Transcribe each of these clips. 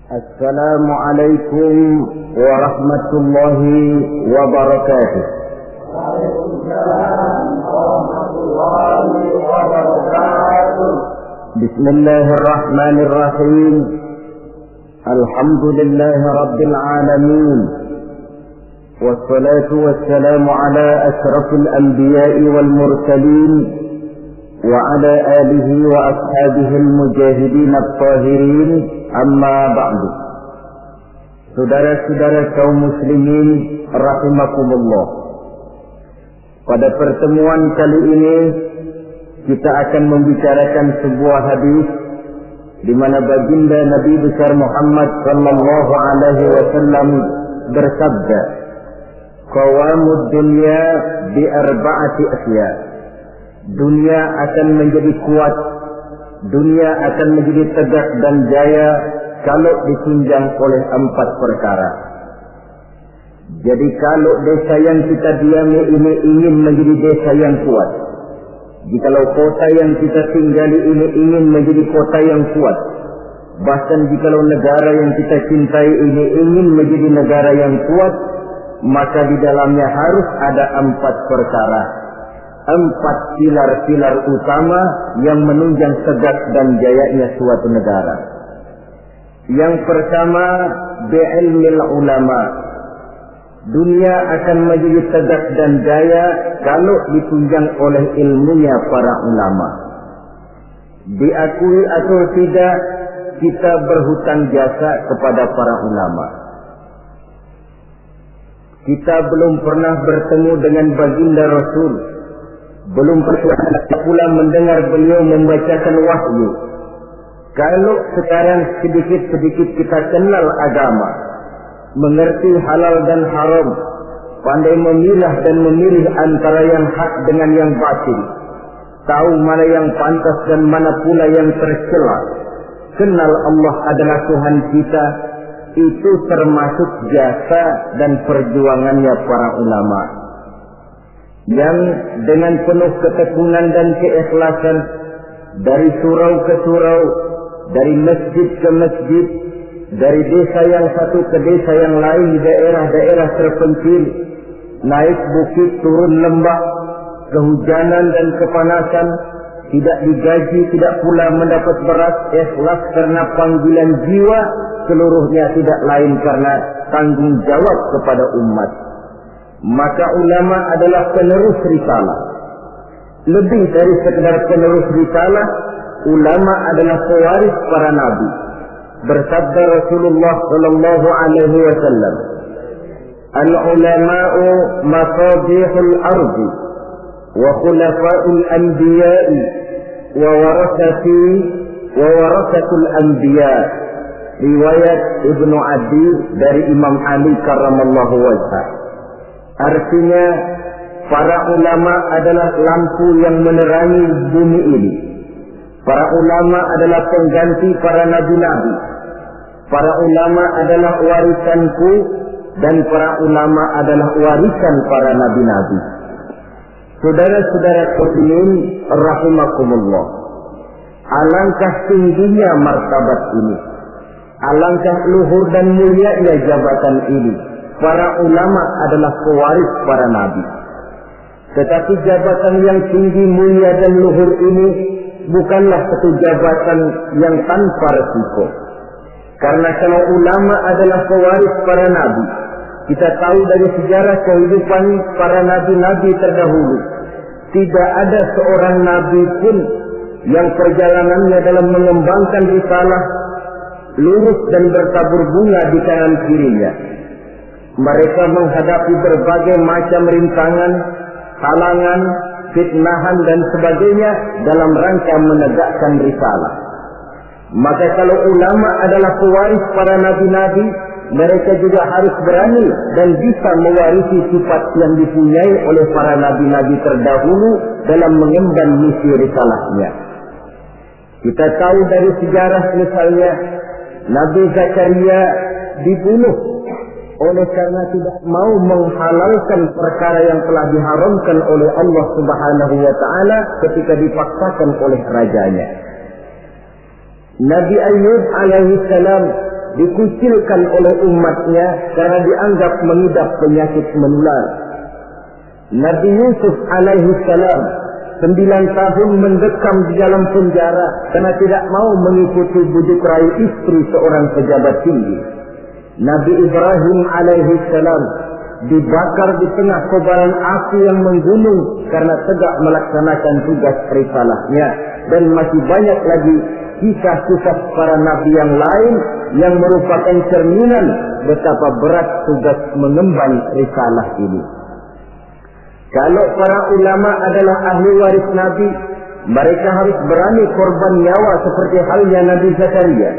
Assalamualaikum warahmatullahi wabarakatuh. Waalaikumsalam warahmatullahi wabarakatuh. Bismillahirrahmanirrahim. Alhamdulillahi rabbil alamin. Wassalatu wassalamu ala asyrafil anbiya'i wal mursalin wa ala alihi wa ashabihi al-mujahidin at-tahirin. Amma ba'du. Saudara-saudara kaum muslimin rahimakumullah. Pada pertemuan kali ini kita akan membicarakan sebuah hadis di mana baginda Nabi besar Muhammad sallallahu alaihi wasallam bersabda, "Qawamud dunya bi arba'ati asya." Dunia akan menjadi kuat, dunia akan menjadi tegak dan jaya kalau ditunjang oleh 4 perkara. Jadi kalau desa yang kita diami ini ingin menjadi desa yang kuat, jikalau kota yang kita tinggali ini ingin menjadi kota yang kuat, bahkan jikalau negara yang kita cintai ini ingin menjadi negara yang kuat, maka di dalamnya harus ada 4 perkara. 4 pilar-pilar utama yang menunjang tegak dan jayanya suatu negara. Yang pertama, bi'ilmil ulama. Dunia akan menjadi tegak dan jaya kalau ditunjang oleh ilmunya para ulama. Diakui atau tidak, kita berhutang jasa kepada para ulama. Kita belum pernah bertemu dengan baginda Rasul, belum pula mendengar beliau membacakan wahyu. Kalau sekarang sedikit-sedikit kita kenal agama, mengerti halal dan haram, pandai memilah dan memilih antara yang hak dengan yang batil, tahu mana yang pantas dan mana pula yang tercela, kenal Allah adalah Tuhan kita, itu termasuk jasa dan perjuangannya para ulama. Yang dengan penuh ketekunan dan keikhlasan, dari surau ke surau, dari masjid ke masjid, dari desa yang satu ke desa yang lain, daerah-daerah terpencil, naik bukit turun lembah, kehujanan dan kepanasan, tidak digaji, tidak pula mendapat beras, ikhlas karena panggilan jiwa, seluruhnya tidak lain karena tanggung jawab kepada umat. Maka ulama adalah penerus risalah. Lebih dari sekedar penerus risalah, ulama adalah pewaris para nabi. Bersabda Rasulullah sallallahu alaihi wasallam, "Al-ulama'u mafadihul ardi wa khulafa'ul anbiya'i wa warasatul anbiya'." Riwayat Ibnu Adi dari Imam Ali karramallahu wajhah. Artinya, para ulama adalah lampu yang menerangi bumi ini. Para ulama adalah pengganti para nabi-nabi. Para ulama adalah warisanku, dan para ulama adalah warisan para nabi-nabi. Saudara-saudara muslimin rahimakumullah. Alangkah tingginya martabat ini. Alangkah luhur dan mulianya jabatan ini. Para ulama adalah pewaris para nabi. Tetapi jabatan yang tinggi, mulia dan luhur ini bukanlah satu jabatan yang tanpa resiko. Karena kalau ulama adalah pewaris para nabi, kita tahu dari sejarah kehidupan para nabi-nabi terdahulu, tidak ada seorang nabi pun yang perjalanannya dalam mengembangkan risalah lurus dan bertabur bunga di kanan kirinya. Mereka menghadapi berbagai macam rintangan, halangan, fitnahan dan sebagainya dalam rangka menegakkan risalah. Maka kalau ulama adalah pewaris para nabi-nabi, mereka juga harus berani dan bisa mewarisi sifat yang dipunyai oleh para nabi-nabi terdahulu dalam mengemban misi risalahnya. Kita tahu dari sejarah misalnya, Nabi Zakaria dibunuh oleh karena tidak mau menghalalkan perkara yang telah diharamkan oleh Allah Subhanahu wa taala ketika dipaksakan oleh rajanya. Nabi Ayub alaihi salam dikucilkan oleh umatnya karena dianggap mengidap penyakit menular. Nabi Yusuf alaihi salam 9 tahun mendekam di dalam penjara karena tidak mau mengikuti bujuk rayu istri seorang pejabat tinggi. Nabi Ibrahim alaihi salam dibakar di tengah kobaran api yang menggunung karena tegak melaksanakan tugas risalahnya. Dan masih banyak lagi kisah-kisah para nabi yang lain yang merupakan cerminan betapa berat tugas mengemban risalah ini. Kalau para ulama adalah ahli waris Nabi, mereka harus berani korban nyawa seperti halnya Nabi Zakaria.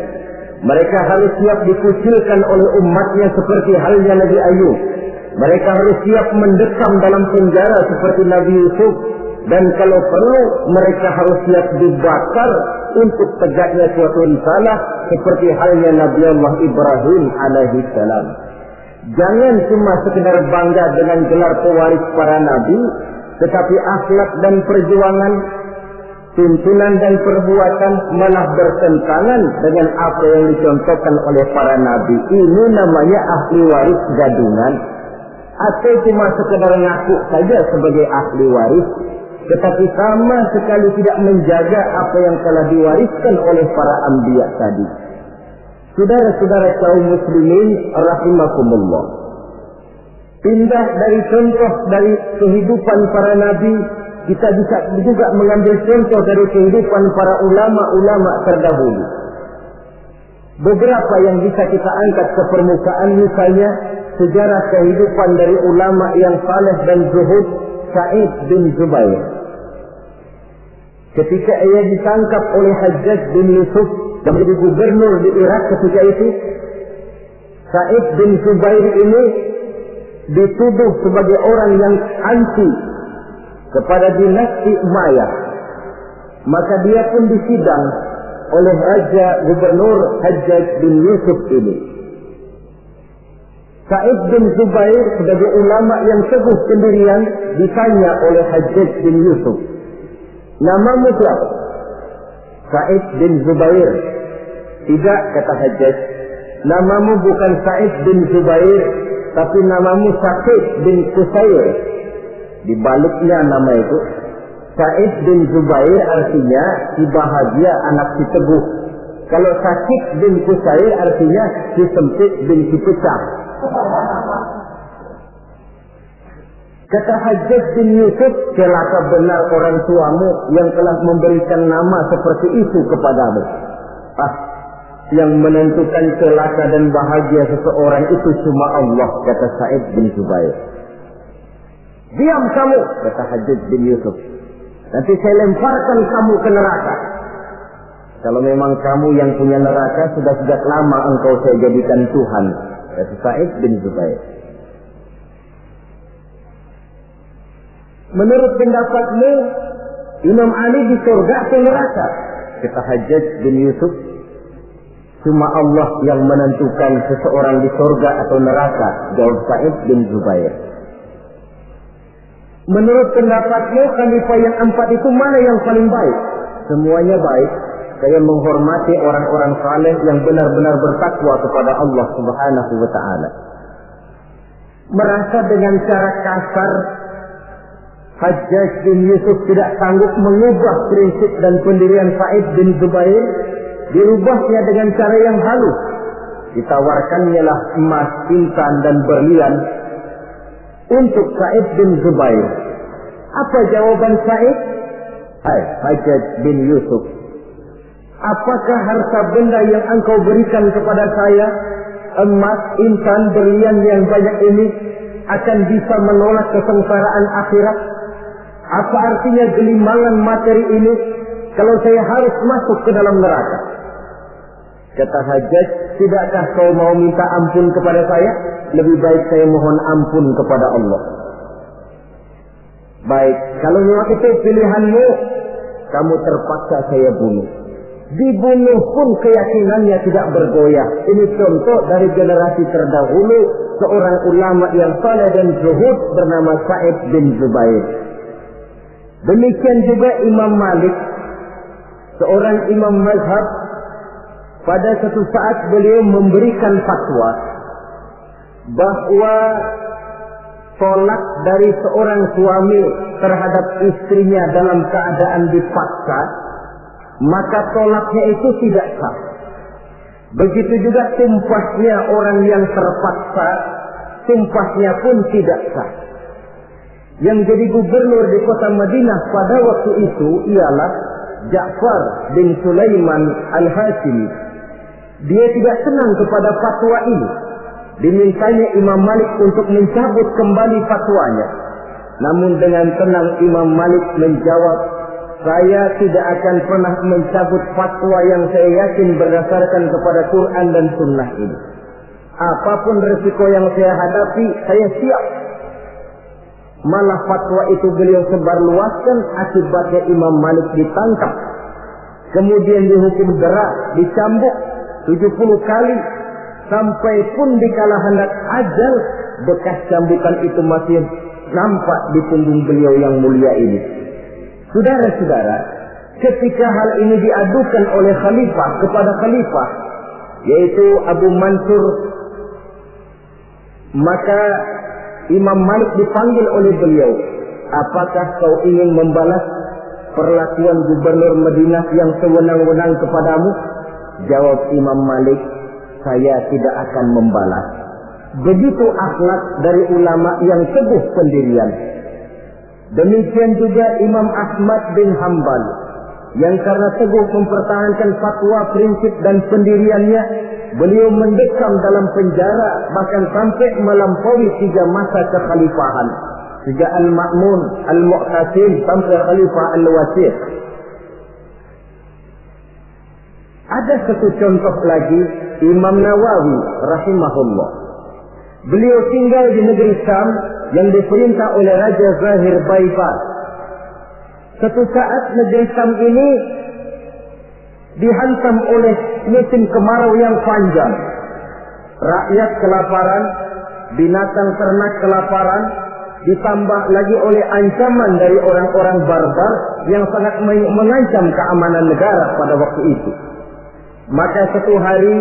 Mereka harus siap dikucilkan oleh umatnya seperti halnya Nabi Ayub. Mereka harus siap mendekam dalam penjara seperti Nabi Yusuf. Dan kalau perlu, mereka harus siap dibakar untuk tegaknya suatu risalah seperti halnya Nabi Allah Ibrahim alaihi salam. Jangan cuma sekedar bangga dengan gelar pewaris para nabi, tetapi akhlak dan perjuangan, tuntunan dan perbuatan malah bertentangan dengan apa yang dicontohkan oleh para nabi. Ini namanya ahli waris gadungan. Atau cuma sekedar ngaku saja sebagai ahli waris, tetapi sama sekali tidak menjaga apa yang telah diwariskan oleh para anbiya tadi. Saudara-saudara kaum muslimin rahimakumullah, pindah dari contoh dari kehidupan para nabi, kita bisa juga mengambil contoh dari kehidupan para ulama-ulama terdahulu. Beberapa yang bisa kita angkat ke permukaan, misalnya sejarah kehidupan dari ulama yang saleh dan zuhud, Sa'id bin Zubair. Ketika ia ditangkap oleh Hajjaj bin Yusuf yang menjadi gubernur di Irak ketika itu, Sa'id bin Zubair ini dituduh sebagai orang yang anti kepada dinasti Umayyah. Maka dia pun disidang oleh Raja Gubernur Hajjaj bin Yusuf ini. Sa'id bin Zubair sebagai ulama yang teguh pendirian ditanya oleh Hajjaj bin Yusuf, "Namamu siapa?" "Sa'id bin Zubair." "Tidak," kata Hajjaj, "namamu bukan Sa'id bin Zubair, tapi namamu Sa'id bin Qusair." Dibaliknya nama itu, Sa'id bin Zubair artinya si bahagia, anak si teguh. Kalau Sa'id bin Qusair artinya si sempit bin si pecah. Kata Hajjaj bin Yusuf, "Celaka benar orang tuamu yang telah memberikan nama seperti itu kepadamu." Yang menentukan celaka dan bahagia seseorang itu cuma Allah, kata Sa'id bin Zubair. "Diam kamu," kata Hajjaj bin Yusuf. "Nanti saya lemparkan kamu ke neraka. Kalau memang kamu yang punya neraka, sudah sejak lama engkau saya jadikan Tuhan," kata Sa'id bin Zubair. "Menurut pendapatmu, Imam Ali di surga atau neraka?" kata Hajjaj bin Yusuf. "Cuma Allah yang menentukan seseorang di surga atau neraka," jawab Sa'id bin Zubair. "Menurut pendapatmu, khalifah yang 4 itu mana yang paling baik?" "Semuanya baik. Saya menghormati orang-orang saleh yang benar-benar bertakwa kepada Allah Subhanahu wa ta'ala." Merasa dengan cara kasar, Hajjaj bin Yusuf tidak sanggup mengubah prinsip dan pendirian Sa'id bin Zubair. Dirubahnya dengan cara yang halus. Ditawarkannya lah emas, intan dan berlian untuk Sa'id bin Zubair. Apa jawaban Sa'id? "Hai Hajjaj bin Yusuf, apakah harta benda yang engkau berikan kepada saya, emas, intan, berlian yang banyak ini, akan bisa menolak kesengsaraan akhirat? Apa artinya gelimangan materi ini kalau saya harus masuk ke dalam neraka?" Kata Hajjaj, "Tidakkah kau mau minta ampun kepada saya? Lebih baik saya mohon ampun kepada Allah." "Baik, kalau memang itu pilihanmu, kamu terpaksa saya bunuh." Dibunuh pun keyakinannya tidak bergoyah. Ini contoh dari generasi terdahulu, seorang ulama yang saleh dan zuhud bernama Sa'id bin Zubair. Demikian juga Imam Malik, seorang imam mazhab, pada suatu saat beliau memberikan fatwa bahwa tolak dari seorang suami terhadap istrinya dalam keadaan dipaksa, maka tolaknya itu tidak sah. Begitu juga sumpahnya orang yang terpaksa, sumpahnya pun tidak sah. Yang jadi gubernur di kota Madinah pada waktu itu ialah Ja'far bin Sulaiman Al-Hashimi. Dia tidak senang kepada fatwa ini. Dimintanya Imam Malik untuk mencabut kembali fatwanya. Namun dengan tenang Imam Malik menjawab, saya tidak akan pernah mencabut fatwa yang saya yakin berdasarkan kepada Quran dan Sunnah ini. Apapun resiko yang saya hadapi, saya siap. Malah fatwa itu beliau sebarluaskan, akibatnya Imam Malik ditangkap. Kemudian dihukum dera, dicambuk 70 kali. Sampai pun dikala hendak ajal, bekas cambukan itu masih nampak di punggung beliau yang mulia ini. Saudara-saudara, ketika hal ini diadukan oleh khalifah kepada khalifah, yaitu Abu Mansur, maka Imam Malik dipanggil oleh beliau. Apakah kau ingin membalas perlakuan gubernur Madinah yang sewenang-wenang kepadamu? Jawab Imam Malik, saya tidak akan membalas. Begitu akhlak dari ulama yang teguh pendirian. Demikian juga Imam Ahmad bin Hanbal, yang karena teguh mempertahankan fatwa, prinsip dan pendiriannya, beliau mendekam dalam penjara bahkan sampai melampaui 3 masa kekhalifahan. Sejak Al-Ma'mun, Al-Mu'tasim sampai Khalifah Al-Wasir. Ada satu contoh lagi, Imam Nawawi rahimahullah. Beliau tinggal di negeri Syam yang diperintah oleh Raja Zahir Baibars. Suatu saat negeri Syam ini dihantam oleh musim kemarau yang panjang. Rakyat kelaparan, binatang ternak kelaparan, ditambah lagi oleh ancaman dari orang-orang barbar yang sangat mengancam keamanan negara pada waktu itu. Maka satu hari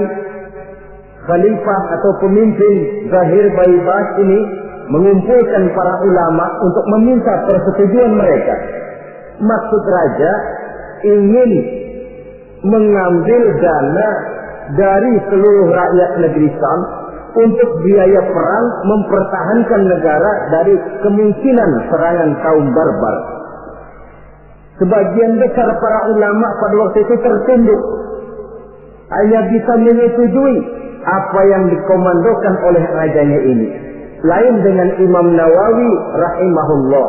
khalifah atau pemimpin Zahir Baibars ini mengumpulkan para ulama untuk meminta persetujuan mereka. Maksud raja ingin mengambil dana dari seluruh rakyat negeri Syam untuk biaya perang mempertahankan negara dari kemungkinan serangan kaum barbar. Sebagian besar para ulama pada waktu itu tertunduk, hanya bisa menyetujui apa yang dikomandokan oleh rajanya ini. Lain dengan Imam Nawawi rahimahullah.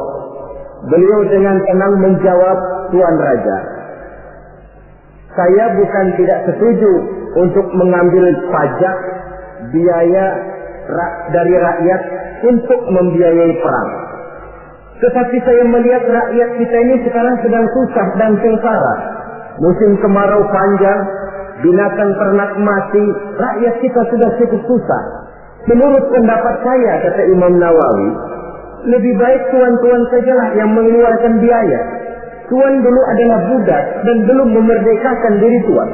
Beliau dengan tenang menjawab, Tuan Raja, saya bukan tidak setuju untuk mengambil pajak biaya dari rakyat untuk membiayai perang. Tetapi saya melihat rakyat kita ini sekarang sedang susah dan sengsara. Musim kemarau panjang, binatang ternak mati, rakyat kita sudah cukup susah. Menurut pendapat saya, kata Imam Nawawi, lebih baik tuan-tuan sajalah yang mengeluarkan biaya. Tuan dulu adalah budak dan belum memerdekakan diri tuan.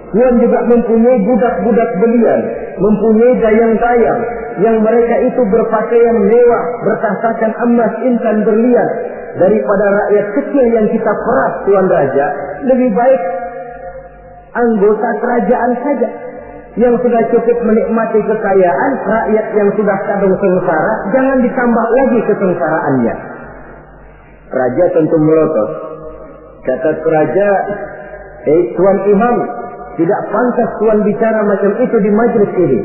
Tuan juga mempunyai budak-budak belian, mempunyai dayang-dayang yang mereka itu berpakaian mewah, bertasakan emas, intan, berlian. Daripada rakyat kecil yang kita peras, Tuan Raja, lebih baik anggota kerajaan saja yang sudah cukup menikmati kekayaan. Rakyat yang sudah kadung sengsara, jangan ditambah lagi kesengsaraannya. Raja tentu melotot. Kata raja, Tuan Imam, tidak pantas Tuan bicara macam itu di majlis ini.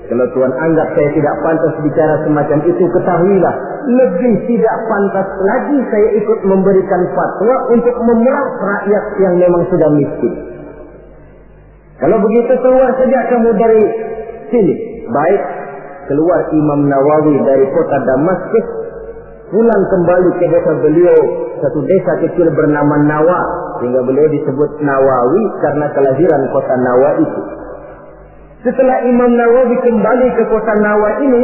Kalau Tuan anggap saya tidak pantas bicara semacam itu, ketahuilah, lebih tidak pantas lagi saya ikut memberikan fatwa untuk memeras rakyat yang memang sudah miskin. Kalau begitu keluar saja kamu dari sini. Baik, keluar Imam Nawawi dari kota Damaskus, pulang kembali ke desa beliau, satu desa kecil bernama Nawa, sehingga beliau disebut Nawawi karena kelahiran kota Nawa itu. Setelah Imam Nawawi kembali ke kota Nawa ini,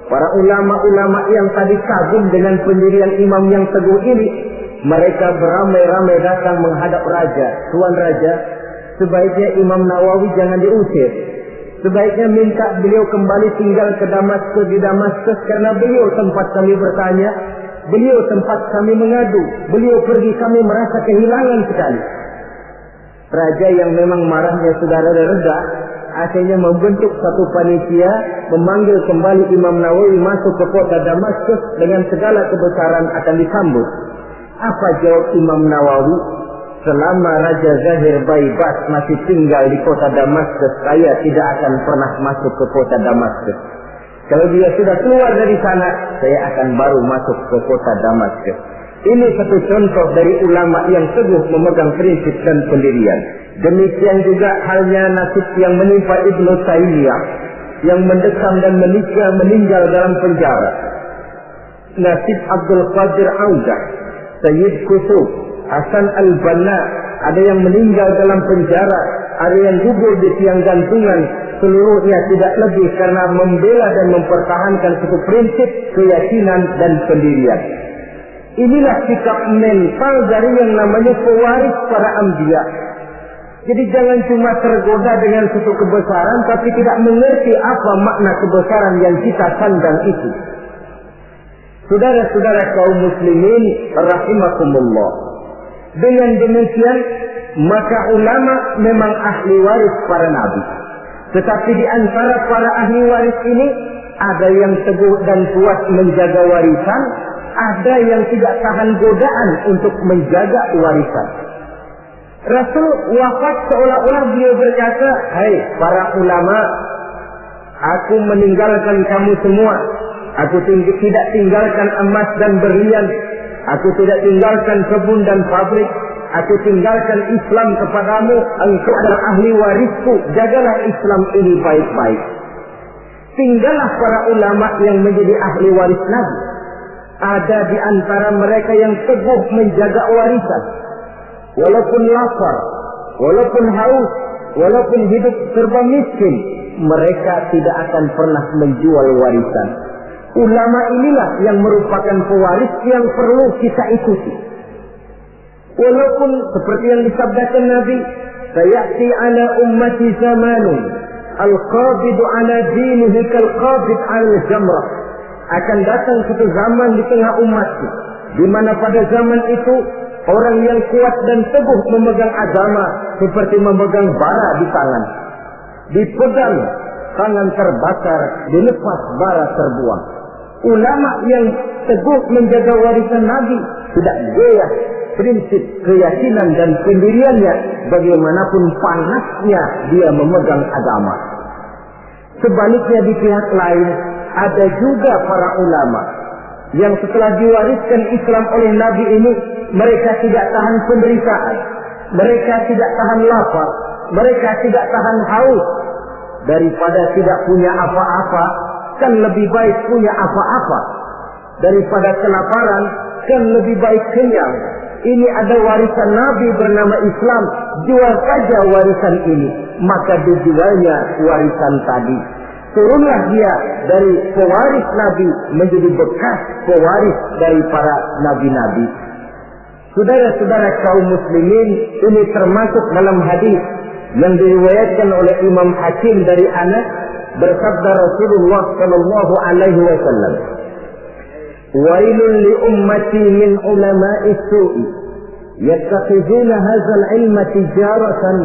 para ulama-ulama yang tadi kagum dengan pendirian imam yang teguh ini, mereka beramai-ramai datang menghadap raja. Tuan Raja, sebaiknya Imam Nawawi jangan diusir. Sebaiknya minta beliau kembali tinggal ke Damaskus, di Damaskus, karena beliau tempat kami bertanya, beliau tempat kami mengadu, beliau pergi kami merasa kehilangan sekali. Raja yang memang marahnya sudah reda, akhirnya membentuk satu panitia, memanggil kembali Imam Nawawi masuk ke kota Damaskus dengan segala kebesaran akan disambut. Apa jawab Imam Nawawi? Selama Raja Zahir Baibas masih tinggal di kota Damaskus, saya tidak akan pernah masuk ke kota Damaskus. Kalau dia sudah keluar dari sana, saya akan baru masuk ke kota Damaskus. Ini satu contoh dari ulama yang teguh memegang prinsip dan pendirian. Demikian juga halnya nasib yang menimpa Ibnu Taimiyah, yang mendekam dan meninggal dalam penjara. Nasib Abdul Qadir Audah, Sayyid Qutb, Hasan Al-Banna, ada yang meninggal dalam penjara, ada yang gugur di tiang gantungan, seluruhnya tidak lebih karena membela dan mempertahankan suatu prinsip, keyakinan dan pendirian. Inilah sikap mental dari yang namanya pewaris para anbiya. Jadi jangan cuma tergoda dengan suatu kebesaran tapi tidak mengerti apa makna kebesaran yang kita sandang itu. Saudara-saudara kaum muslimin rahimakumullah. Dengan demikian, maka ulama memang ahli waris para nabi. Tetapi di antara para ahli waris ini, ada yang teguh dan kuat menjaga warisan, ada yang tidak tahan godaan untuk menjaga warisan. Rasul wafat seolah-olah beliau berkata, "Hai para ulama, aku meninggalkan kamu semua. Aku tidak tinggalkan emas dan berlian. Aku tidak tinggalkan kebun dan pabrik. Aku tinggalkan Islam kepadamu. Engkau adalah ahli warisku. Jagalah Islam ini baik-baik." Tinggallah para ulama yang menjadi ahli waris Nabi. Ada di antara mereka yang teguh menjaga warisan. Walaupun lapar, walaupun haus, walaupun hidup serba miskin, mereka tidak akan pernah menjual warisan. Ulama inilah yang merupakan pewaris yang perlu kita ikuti. Walaupun seperti yang disabdakan Nabi, "Sayati ala ummati zamanun al-qabidu ala dinihi kal-qabid ala jamrah." Akan datang satu zaman di tengah umatku, di mana pada zaman itu orang yang kuat dan teguh memegang agama seperti memegang bara di tangan. Dipegang, tangan terbakar, dilepas bara terbuang. Ulama yang teguh menjaga warisan Nabi tidak goyah prinsip keyakinan dan pendiriannya bagaimanapun panasnya dia memegang agama. Sebaliknya di pihak lain ada juga para ulama yang setelah diwariskan Islam oleh Nabi ini, mereka tidak tahan penderitaan, mereka tidak tahan lapar, mereka tidak tahan haus. Daripada tidak punya apa-apa, kan lebih baik punya apa-apa. Daripada kelaparan, kan lebih baik kenyang. Ini ada warisan Nabi bernama Islam, jual saja warisan ini. Maka dijualnya warisan tadi. Turunlah dia dari pewaris Nabi menjadi bekas pewaris dari para nabi-nabi. Saudara-saudara kaum muslimin, ini termasuk dalam hadis yang diriwayatkan oleh Imam Hakim dari Anas, bersabda Rasulullah sallallahu alaihi wasallam, "Wailun li ummati min ulama'i su'i yattakhizuna hadzal ilma tijaratan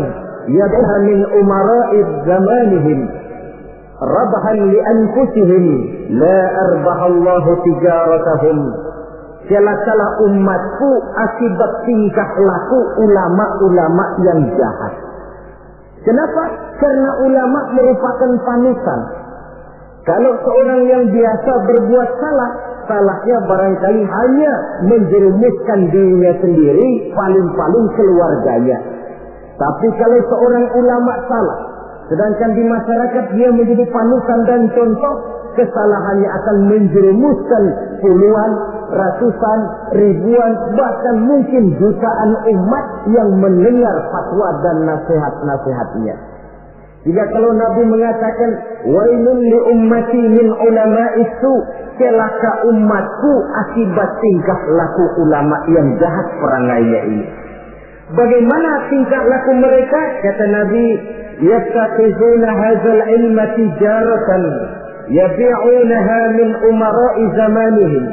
yadha min umara'i zamanihim rabhan li anfusihim la arbahallahu tijaratahum." Celakalah umatku akibat tingkah laku ulama-ulama yang jahat. Kenapa? Karena ulama merupakan panutan. Kalau seorang yang biasa berbuat salah, salahnya barangkali hanya menjerumuskan dirinya sendiri, paling-paling keluarganya. Tapi kalau seorang ulama salah, sedangkan di masyarakat dia menjadi panutan dan contoh, kesalahannya akan menjerumuskan puluhan, ratusan, ribuan, bahkan mungkin jutaan umat yang mendengar fatwa dan nasihat-nasihatnya. Jika kalau Nabi mengatakan, "Wailun li ummati min ulama'i su", celaka umatku akibat tingkah laku ulama yang jahat perangainya ini. Bagaimana tingkah laku mereka? Kata Nabi, yattaqizuna hadzal ilma tijaratan yabi'unaha min umara'i zamanihim.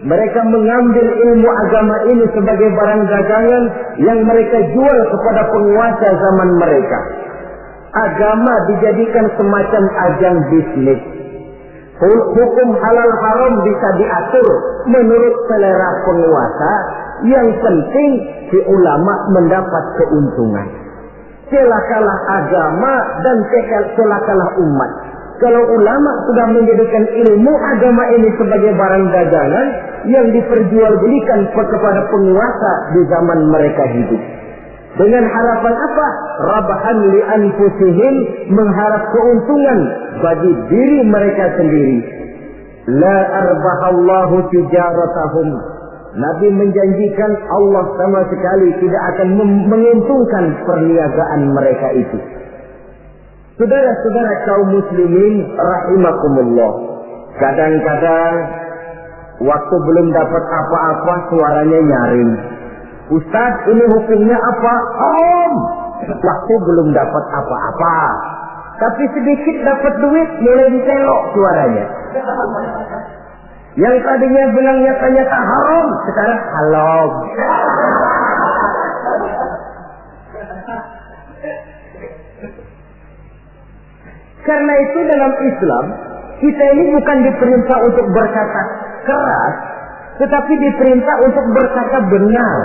Mereka mengambil ilmu agama ini sebagai barang dagangan yang mereka jual kepada penguasa zaman mereka. Agama dijadikan semacam ajang bisnis. Hukum halal haram bisa diatur menurut selera penguasa. Yang penting si ulama mendapat keuntungan. Celakalah agama dan celakalah umat. Kalau ulama sudah menjadikan ilmu agama ini sebagai barang dagangan yang diperjualbelikan kepada penguasa di zaman mereka hidup. Dengan harapan apa? Rabahan li anfusihim, mengharap keuntungan bagi diri mereka sendiri. La arbahallahu tijaratahum. Nabi menjanjikan Allah sama sekali tidak akan menguntungkan perniagaan mereka itu. Saudara-saudara kaum muslimin rahimakumullah. Kadang-kadang waktu belum dapat apa-apa suaranya nyaring. Ustaz, ini hukumnya apa? Waktu belum dapat apa-apa. Tapi sedikit dapat duit mulai ditelok suaranya. Yang tadinya bilang nyata-nyata haram, sekarang halal. Karena itu dalam Islam, kita ini bukan diperintah untuk berkata keras, tetapi diperintah untuk berkata benar.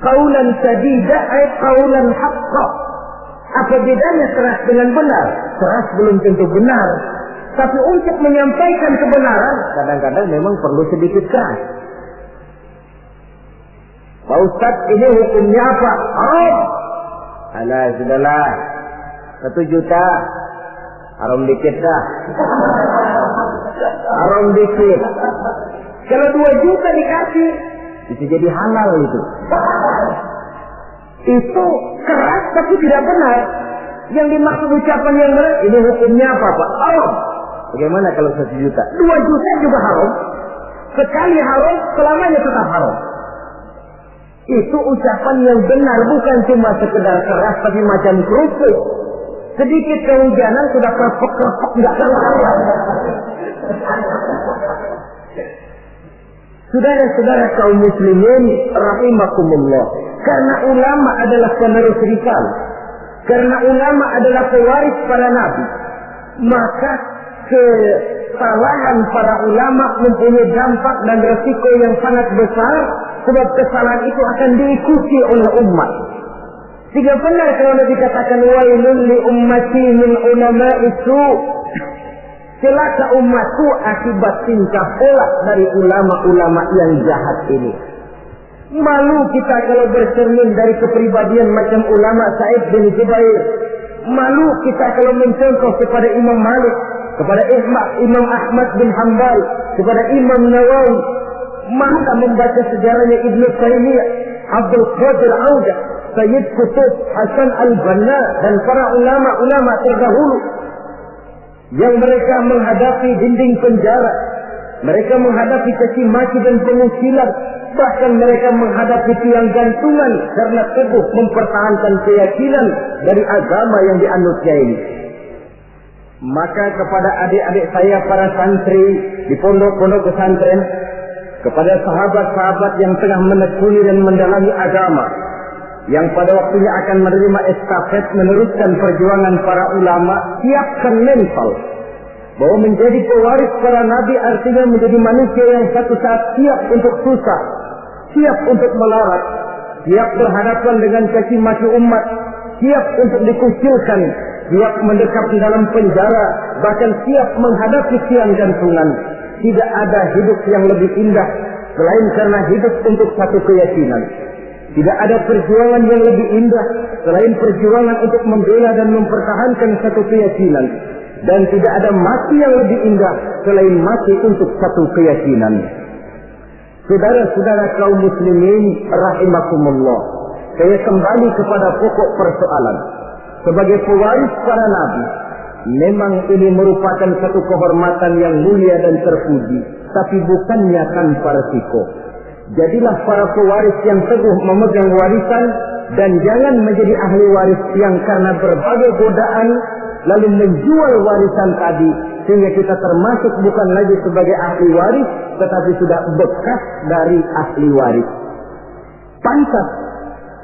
Qaulan sadida ay qaulan haqqa. Apa bedanya keras dengan benar? Keras belum tentu benar. Tapi untuk menyampaikan kebenaran, kadang-kadang memang perlu sedikit keras. Pak Ustaz, ini hukumnya apa? Haram. Alah, sudahlah. 1 juta. Haram dikit dah. Haram dikit. Kalau 2 juta dikasih, bisa jadi halal itu. Itu keras tapi tidak benar. Yang dimaksud ucapan yang benar, ini hukumnya apa Pak? Haram. Bagaimana kalau 1 juta? 2 juta juga haram. Sekali haram, selamanya tetap haram. Itu ucapan yang benar, bukan cuma sekedar keras, tapi macam kerupuk. Sedikit kehujanan sudah kerpek-kerpek, nggak keluar. Saudara-saudara kaum muslimin rahimakumullah. Karena ulama adalah penerus risalah. Karena ulama adalah pewaris para nabi. Maka kesalahan para ulama mempunyai dampak dan resiko yang sangat besar, sebab kesalahan itu akan diikuti oleh umat. Sehingga benar kalau Nabi katakan wailun li ummati min ulama'i su. Celaka umatku akibat tingkah pola dari ulama-ulama yang jahat ini. Malu kita kalau bercermin dari kepribadian macam ulama Sa'id bin Jubair. Malu kita kalau mencontoh kepada Imam Malik, kepada Imam Ahmad bin Hanbal, kepada Imam Nawawi. Maka membaca sejarahnya Ibnu Taimiyah, Abdul Qadir Audah, Sayyid Qutb, Hasan al-Banna dan para ulama-ulama terdahulu yang mereka menghadapi dinding penjara, mereka menghadapi caci maki dan pengusilan, bahkan mereka menghadapi tiang gantungan karena teguh mempertahankan keyakinan dari agama yang dianutnya ini. Maka kepada adik-adik saya para santri di pondok-pondok pesantren, kepada sahabat-sahabat yang tengah menekuni dan mendalami agama, yang pada waktunya akan menerima estafet meneruskan perjuangan para ulama, siapkan mental bahwa menjadi pewaris para nabi artinya menjadi manusia yang satu saat siap untuk susah, siap untuk melarat, siap berhadapan dengan caci maki umat, siap untuk dikucilkan, siap mendekap di dalam penjara, bahkan siap menghadapi tiang gantungan. Tidak ada hidup yang lebih indah selain karena hidup untuk satu keyakinan. Tidak ada perjuangan yang lebih indah selain perjuangan untuk membela dan mempertahankan satu keyakinan. Dan tidak ada mati yang lebih indah selain mati untuk satu keyakinan. Saudara-saudara kaum muslimin rahimakumullah. Saya kembali kepada pokok persoalan. Sebagai pewaris para nabi, memang ini merupakan satu kehormatan yang mulia dan terpuji, tapi bukannya tanpa resiko. Jadilah para pewaris yang teguh memegang warisan dan jangan menjadi ahli waris yang karena berbagai godaan lalu menjual warisan tadi sehingga kita termasuk bukan lagi sebagai ahli waris tetapi sudah bekas dari ahli waris. Pantas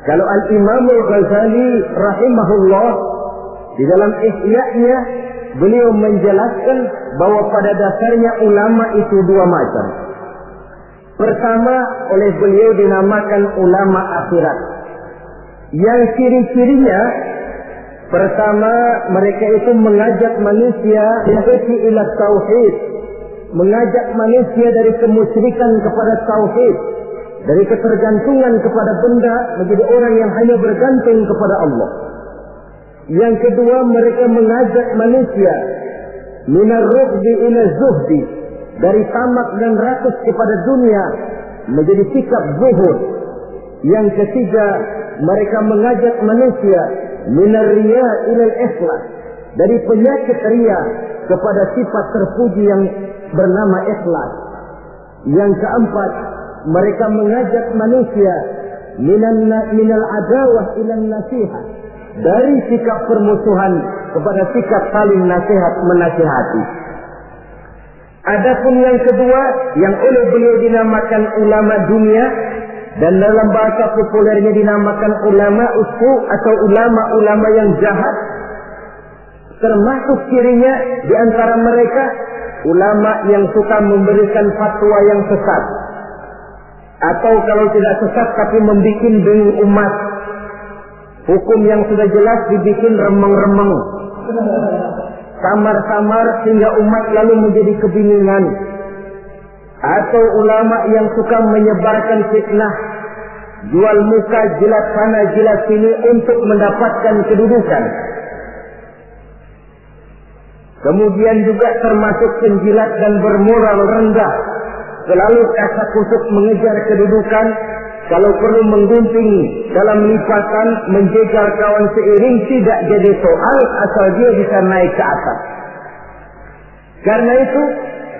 kalau Al-Imam Al-Ghazali rahimahullah di dalam Ihya-nya beliau menjelaskan bahwa pada dasarnya ulama itu dua macam. Pertama, oleh beliau dinamakan ulama akhirat. Yang ciri-cirinya, pertama, mereka itu mengajak manusia ila tauhid, mengajak manusia dari kemusyrikan kepada tauhid, dari ketergantungan kepada benda menjadi orang yang hanya bergantung kepada Allah. Yang kedua, mereka mengajak manusia minar rughdi ila zuhdi, dari tamak dan rakus kepada dunia menjadi sikap zuhud. Yang ketiga, mereka mengajak manusia minar riya ila ikhlas, dari penyakit riya kepada sifat terpuji yang bernama ikhlas. Yang keempat, mereka mengajak manusia minal adawah ila nasihat, dari sikap permusuhan kepada sikap saling nasihat menasihati. Adapun yang kedua yang oleh beliau dinamakan ulama dunia dan dalam bahasa populernya dinamakan ulama usu atau ulama-ulama yang jahat, termasuk cirinya di antara mereka ulama yang suka memberikan fatwa yang sesat, atau kalau tidak sesat tapi membuat bingung umat. Hukum yang sudah jelas dibikin remeng-remeng, samar-samar sehingga umat lalu menjadi kebingungan. Atau ulama yang suka menyebarkan fitnah, jual muka, jilat sana, jilat sini untuk mendapatkan kedudukan. Kemudian juga termasuk penjilat dan bermoral rendah, selalu kasak kusuk mengejar kedudukan. Kalau perlu menggunting dalam lipatan, menjegal kawan seiring tidak jadi soal asal dia bisa naik ke atas. Karena itu,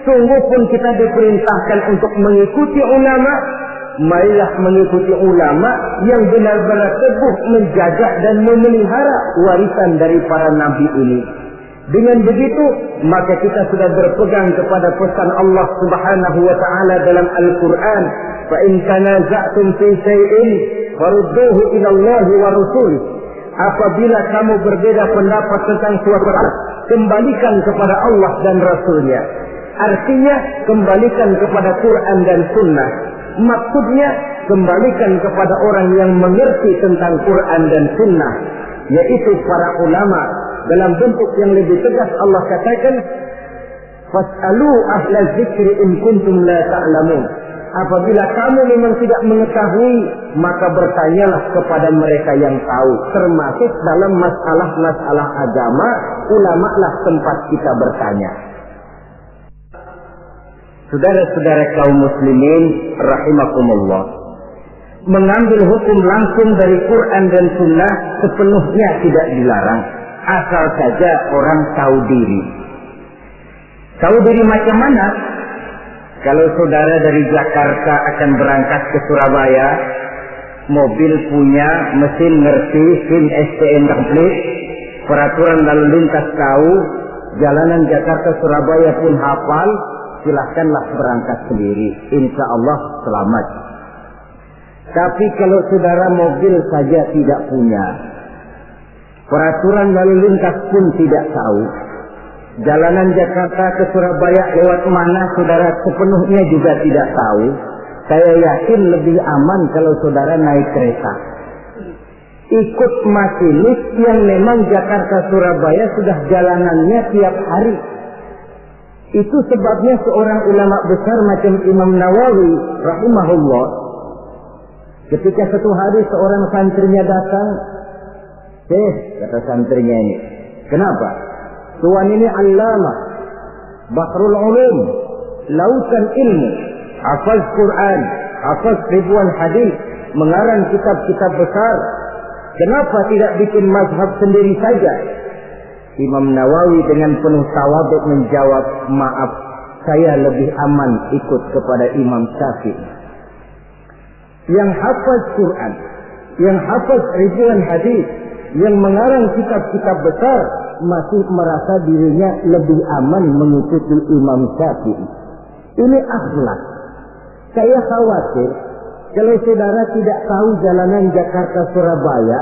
sungguh pun kita diperintahkan untuk mengikuti ulama. Marilah mengikuti ulama yang benar-benar teguh menjaga dan memelihara warisan dari para nabi ini. Dengan begitu, maka kita sudah berpegang kepada pesan Allah Subhanahu wa taala dalam Al-Qur'an, "Fa in tanaza'tum fi shay'in farudduhu ila Allah wa rasulih." Apabila kamu berbeda pendapat tentang suatu hal, kembalikan kepada Allah dan Rasulnya. Artinya, kembalikan kepada Quran dan Sunnah. Maksudnya, kembalikan kepada orang yang mengerti tentang Quran dan Sunnah, yaitu para ulama. Dalam bentuk yang lebih tegas Allah katakan, "Fas'alu ahla dzikri in kuntum la ta'lamun." Apabila kamu memang tidak mengetahui, maka bertanyalah kepada mereka yang tahu. Termasuk dalam masalah-masalah agama, ulama lah tempat kita bertanya. Saudara-saudara kaum muslimin rahimakumullah, mengambil hukum langsung dari Quran dan Sunnah sepenuhnya tidak dilarang, asal saja orang tahu diri. Tahu diri macam mana? Kalau saudara dari Jakarta akan berangkat ke Surabaya, mobil punya, mesin ngerti, SIM STN komplit, peraturan lalu lintas tahu, jalanan Jakarta Surabaya pun hafal, silahkanlah berangkat sendiri, insya Allah selamat. Tapi kalau saudara mobil saja tidak punya, peraturan lalu lintas pun tidak tahu, jalanan Jakarta ke Surabaya lewat mana saudara sepenuhnya juga tidak tahu, saya yakin lebih aman kalau saudara naik kereta. Ikut masinis yang memang Jakarta Surabaya sudah jalanannya tiap hari. Itu sebabnya seorang ulama besar macam Imam Nawawi rahimahullah, ketika satu hari seorang santrinya datang, kata santrinya ini, kenapa? Tuan ini allamah, bahrul ulum, lautan ilmu, hafaz Quran, hafaz ribuan hadis, mengarang kitab-kitab besar. Kenapa tidak bikin mazhab sendiri saja? Imam Nawawi dengan penuh tawadhu menjawab, maaf, saya lebih aman ikut kepada Imam Syafi'i. yang hafaz Quran, yang hafaz ribuan hadis, yang mengarang kitab-kitab besar, masih merasa dirinya lebih aman mengikuti Imam Syafi'i. Ini akhlak. Saya khawatir kalau saudara tidak tahu jalanan Jakarta Surabaya,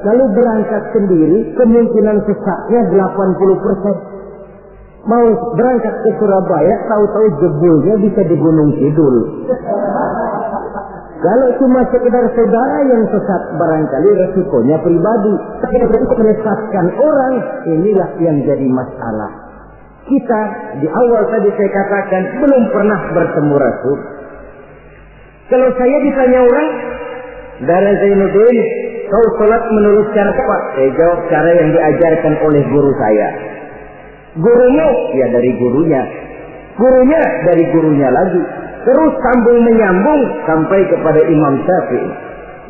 lalu berangkat sendiri, kemungkinan sesatnya 80%. Mau berangkat ke Surabaya, tahu-tahu jebulnya bisa di Gunung Kidul. Kalau cuma sekedar saudara yang sesat, barangkali resikonya pribadi. Tapi untuk menyesatkan orang, inilah yang jadi masalah. Kita di awal tadi saya katakan belum pernah bertemu Rasul. Kalau saya ditanya orang, Dara Zainuddin, kau sholat menurut cara apa? Saya jawab cara yang diajarkan oleh guru saya. Gurunya, ya dari gurunya. Gurunya dari gurunya lagi. Terus sambung menyambung sampai kepada Imam Syafi'i.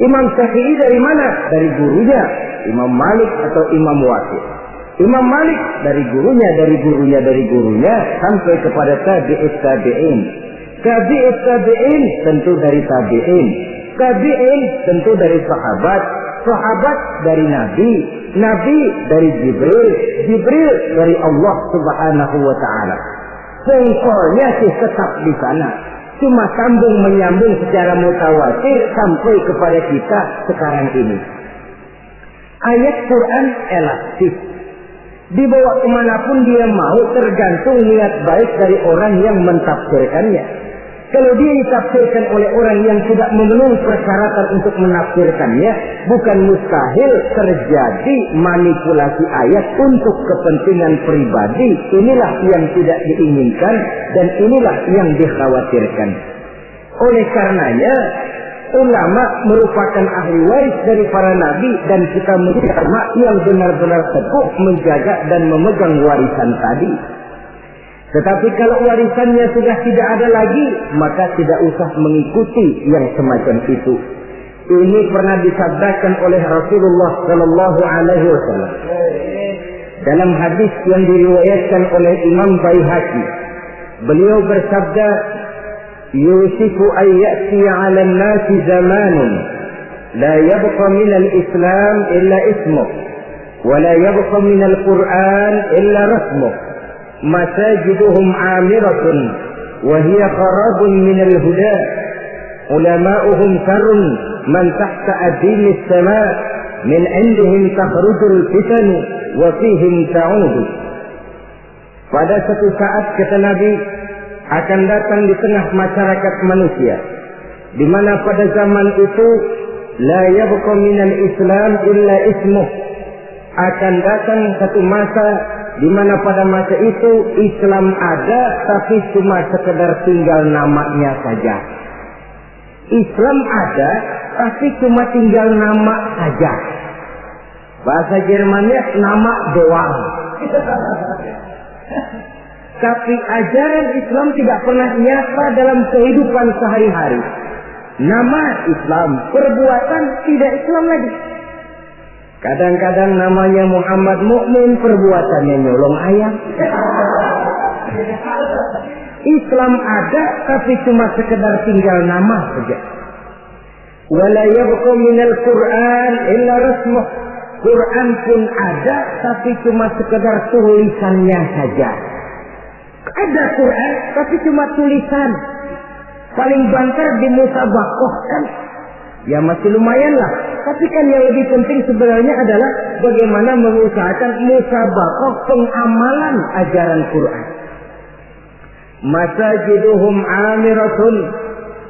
Imam Syafi'i dari mana? Dari gurunya. Imam Malik atau Imam Waqi'. Imam Malik dari gurunya, dari gurunya, dari gurunya sampai kepada tabi'ut tabi'in. Tabi'ut tabi'in tentu dari tabi'in. Tabi'in tentu dari sahabat. Sahabat dari Nabi. Nabi dari Jibril. Jibril dari Allah Subhanahu wa ta'ala. Pengkolnya sih tetap di sana. Cuma sambung menyambung secara mutawatir sampai kepada kita sekarang ini. Ayat Quran elastis. Dibawa kemanapun dia mau, tergantung niat baik dari orang yang mentafsirkannya. Kalau dia ditafsirkan oleh orang yang tidak memenuhi persyaratan untuk menafsirkannya, bukan mustahil terjadi manipulasi ayat untuk kepentingan pribadi. Inilah yang tidak diinginkan dan inilah yang dikhawatirkan. Oleh karenanya, ulama merupakan ahli waris dari para nabi dan kita menjadi ulama yang benar-benar teguh menjaga dan memegang warisan tadi. Tetapi kalau warisannya sudah tidak ada lagi, maka tidak usah mengikuti yang semacam itu. Ini pernah disabdakan oleh Rasulullah Sallallahu Alaihi Wasallam dalam hadis yang diriwayatkan oleh Imam Baihaqi. Beliau bersabda, "Yusifu an ya'ti 'ala an-nasi zamanun la yabqa min al-Islam illa ismuh, wa la yabqa min al-Qur'an illa rasmuh. Masajiduhum 'amiratun wa hiya kharabun min al-huda. Ulama'uhum sarrun man tahta adini as-sama' min 'indihim takhrujul fitan wa fihim ta'udu." Pada suatu saat kata Nabi, akan datang di tengah masyarakat manusia, di mana pada zaman itu la yabqa minal Islam illa ismuh. Akan datang satu masa di mana pada masa itu Islam ada tapi cuma sekedar tinggal namanya saja. Islam ada tapi cuma tinggal nama saja. Bahasa Jermannya nama doang. Tapi ajaran Islam tidak pernah nyata dalam kehidupan sehari-hari. Nama Islam, perbuatan tidak Islam lagi. Kadang-kadang namanya Muhammad Mukmin, perbuatannya nyolong ayam. Islam ada, tapi cuma sekedar tinggal nama saja. Wala yabqa minal Qur'an illa rasmuh. Quran pun ada, tapi cuma sekedar tulisannya saja. Ada Quran, tapi cuma tulisan. Paling banter di musabaqah kan? Ya masih lumayan lah. Tapi kan yang lebih penting sebenarnya adalah bagaimana mengusahakan musabaqah pengamalan ajaran Quran. Masajiduhum 'amiratun.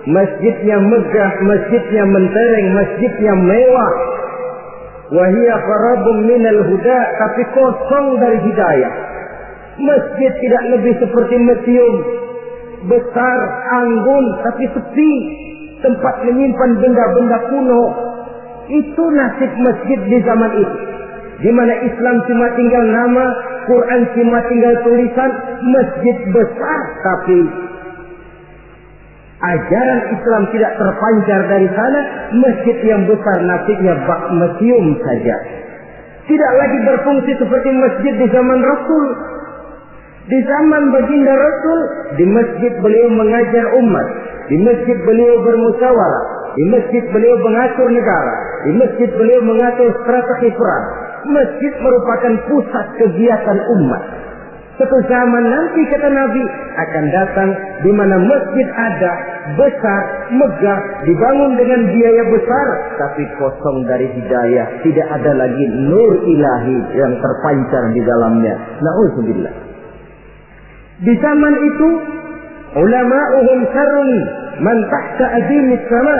Masjidnya megah, masjidnya mentereng, masjidnya mewah. Wa hiya kharabun minal huda, tapi kosong dari hidayah. Masjid tidak lebih seperti museum, besar, anggun, tapi sepi, tempat menyimpan benda-benda kuno. Itu nasib masjid di zaman itu, di mana Islam cuma tinggal nama, Quran cuma tinggal tulisan. Masjid besar, tapi ajaran Islam tidak terpancar dari sana. Masjid yang besar nasibnya bak museum saja. Tidak lagi berfungsi seperti masjid di zaman Rasul. Di zaman baginda Rasul, di masjid beliau mengajar umat, di masjid beliau bermusyawarah, Di masjid beliau mengatur negara. Di masjid beliau mengatur strategi perang. Masjid merupakan pusat kegiatan umat. Suatu zaman nanti kata Nabi akan datang di mana masjid ada, besar, megah, dibangun dengan biaya besar, tapi kosong dari hidayah, tidak ada lagi nur ilahi yang terpancar di dalamnya. Na'udzubillah. Di zaman itu ulama'uhum syarrun man tahta azimis sama.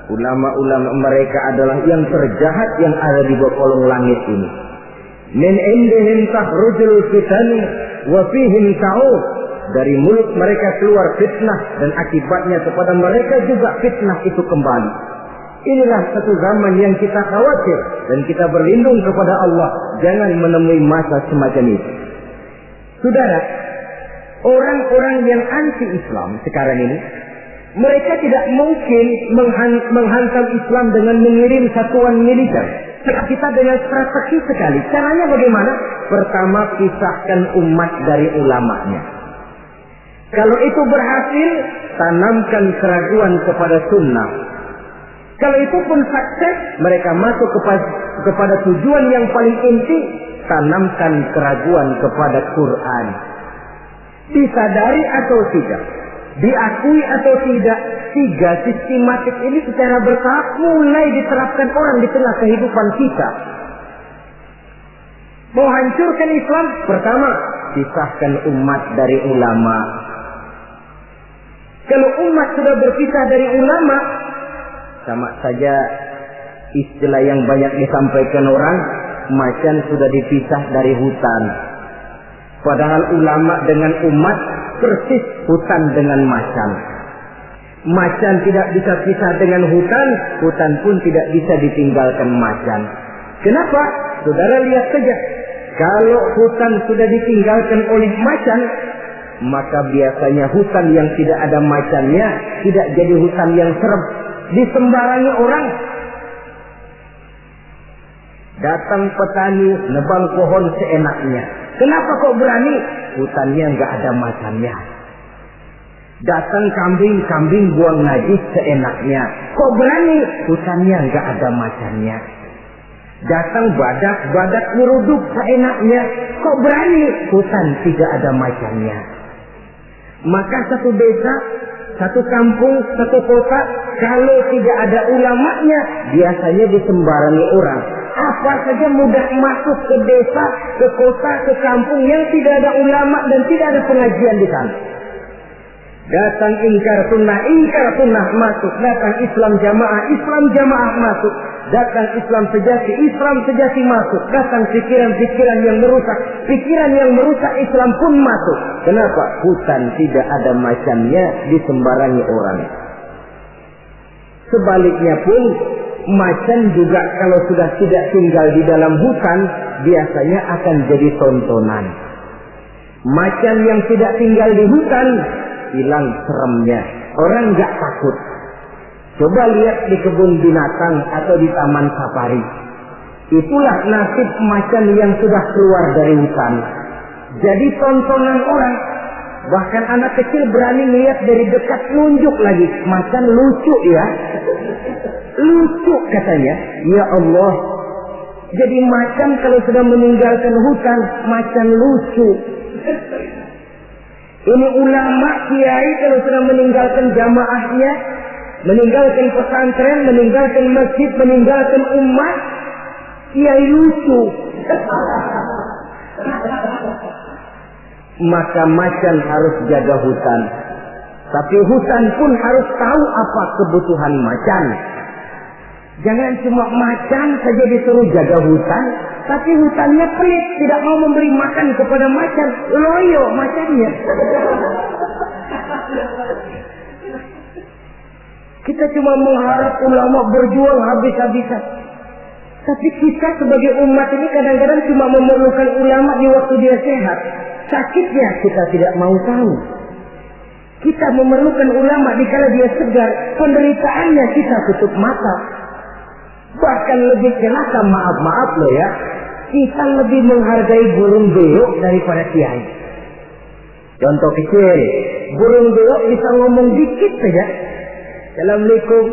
Ulama-ulama mereka adalah yang terjahat yang ada di bawah kolong langit ini. Min indihim takhrujul fitan wa fihim ta'ud. Dari mulut mereka keluar fitnah dan akibatnya kepada mereka juga fitnah itu kembali. Inilah satu zaman yang kita khawatir dan kita berlindung kepada Allah jangan menemui masa semacam itu. Saudara, orang-orang yang anti-Islam sekarang ini, mereka tidak mungkin menghantam Islam dengan mengirim satuan militer. Kita dengan strategi sekali. Caranya bagaimana? Pertama, pisahkan umat dari ulamanya. Kalau itu berhasil, tanamkan keraguan kepada sunnah. Kalau itu pun sukses, mereka masuk kepada tujuan yang paling inti, tanamkan keraguan kepada Quran. Disadari atau tidak, diakui atau tidak, tiga sistematik ini secara bertahap mulai diterapkan orang di tengah kehidupan kita. Mau hancurkan Islam, pertama, pisahkan umat dari ulama. Kalau umat sudah berpisah dari ulama, sama saja istilah yang banyak disampaikan orang, macan sudah dipisah dari hutan. Padahal ulama dengan umat persis hutan dengan macan. Macan tidak bisa pisah dengan hutan, hutan pun tidak bisa ditinggalkan macan. Kenapa? Saudara lihat saja, kalau hutan sudah ditinggalkan oleh macan, maka biasanya hutan yang tidak ada macannya tidak jadi hutan yang serem, disembarangi orang. Datang petani nebang pohon seenaknya. Kenapa kok berani? Hutannya nggak ada macannya. Datang kambing buang najis seenaknya. Kok berani? Hutannya nggak ada macannya. Datang badak nyeruduk seenaknya. Kok berani? Hutan tidak ada macannya. Maka satu desa, satu kampung, satu kota, kalau tidak ada ulamanya, biasanya disembarangi orang. Apa saja mudah masuk ke desa, ke kota, ke kampung yang tidak ada ulama dan tidak ada pengajian di sana. Datang ingkar sunnah masuk. Datang Islam jamaah masuk. Datang Islam sejati masuk. Datang pikiran yang merusak Islam pun masuk. Kenapa? Hutan tidak ada macannya, disembarangi orang. Sebaliknya pun, macan juga kalau sudah tidak tinggal di dalam hutan, biasanya akan jadi tontonan. Macan yang tidak tinggal di hutan, hilang seremnya. Orang nggak takut. Coba lihat di kebun binatang atau di taman safari. Itulah nasib macan yang sudah keluar dari hutan. Jadi tontonan orang. Bahkan anak kecil berani lihat dari dekat, nunjuk lagi. Macan lucu ya. Lucu katanya. Ya Allah. Jadi macan kalau sudah meninggalkan hutan, macan lucu. Ini ulama kiai kalau sudah meninggalkan jamaahnya, meninggalkan pesantren, meninggalkan masjid, meninggalkan umat, kiai lucu. Maka macan harus jaga hutan. Tapi hutan pun harus tahu apa kebutuhan macan. Jangan cuma macan saja disuruh jaga hutan, tapi hutannya pelit, tidak mau memberi makan kepada macan, loyo macannya. Kita cuma mengharap ulama berjuang habis-habisan. Tapi kita sebagai umat ini kadang-kadang cuma memerlukan ulama di waktu dia sehat. Sakitnya kita tidak mau tahu. Kita memerlukan ulama dikala dia segar, penderitaannya kita tutup mata. Bahkan lebih celaka, maaf loh ya, kita lebih menghargai burung beo daripada kiai. Contoh kecil, burung beo bisa ngomong dikit saja. Assalamualaikum,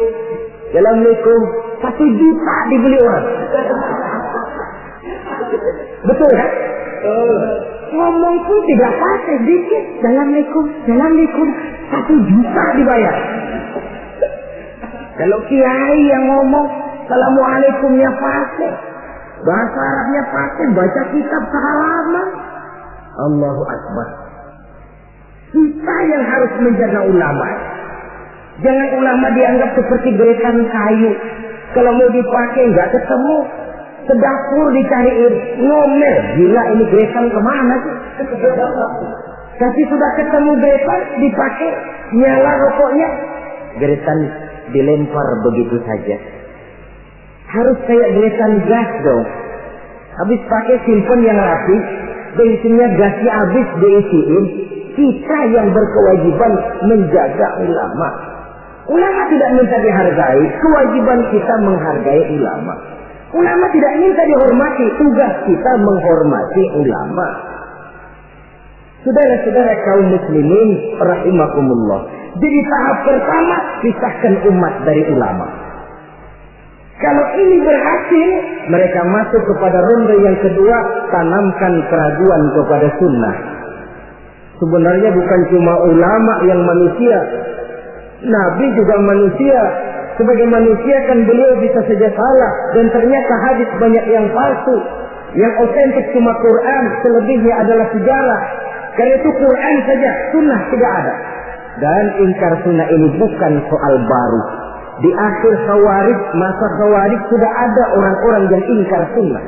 Assalamualaikum, 1 juta dibeli orang. Betul kan? Ngomong pun tidak pakai sedikit. Assalamualaikum, 1 juta dibayar. Kalau kiai yang ngomong Assalamualaikumnya pakai, bahasa Arabnya pakai, baca kitab sehalaman. Allahu Akbar. Kita yang harus menjaga ulama. Jangan ulama dianggap seperti gerekan kayu. Kalau mau dipakai nggak ketemu, sedapur dicariin, ngomel. Gila ini gerekan kemana sih? Tapi sudah ketemu gerekan, dipakai, nyala rokoknya, gerekan dilempar begitu saja. Harus kayak gerekan gas dong. Habis pakai simpen yang rapi, bensinnya gasnya habis diisiin. Kita yang berkewajiban menjaga ulama. Ulama tidak minta dihargai, kewajiban kita menghargai ulama. Ulama tidak minta dihormati, tugas kita menghormati ulama. Saudara-saudara kaum muslimin rahimakumullah. Jadi tahap pertama, pisahkan umat dari ulama. Kalau ini berhasil, mereka masuk kepada ronde yang kedua, tanamkan keraguan kepada sunnah. Sebenarnya bukan cuma ulama yang manusia, Nabi juga manusia. Sebagai manusia kan beliau bisa saja salah, dan ternyata hadis banyak yang palsu. Yang otentik cuma Quran, selebihnya adalah sejarah. Karena itu Quran saja, sunnah tidak ada. Dan ingkar sunnah ini bukan soal baru. Di akhir Khawarij, masa Khawarij sudah ada orang-orang yang ingkar sunnah.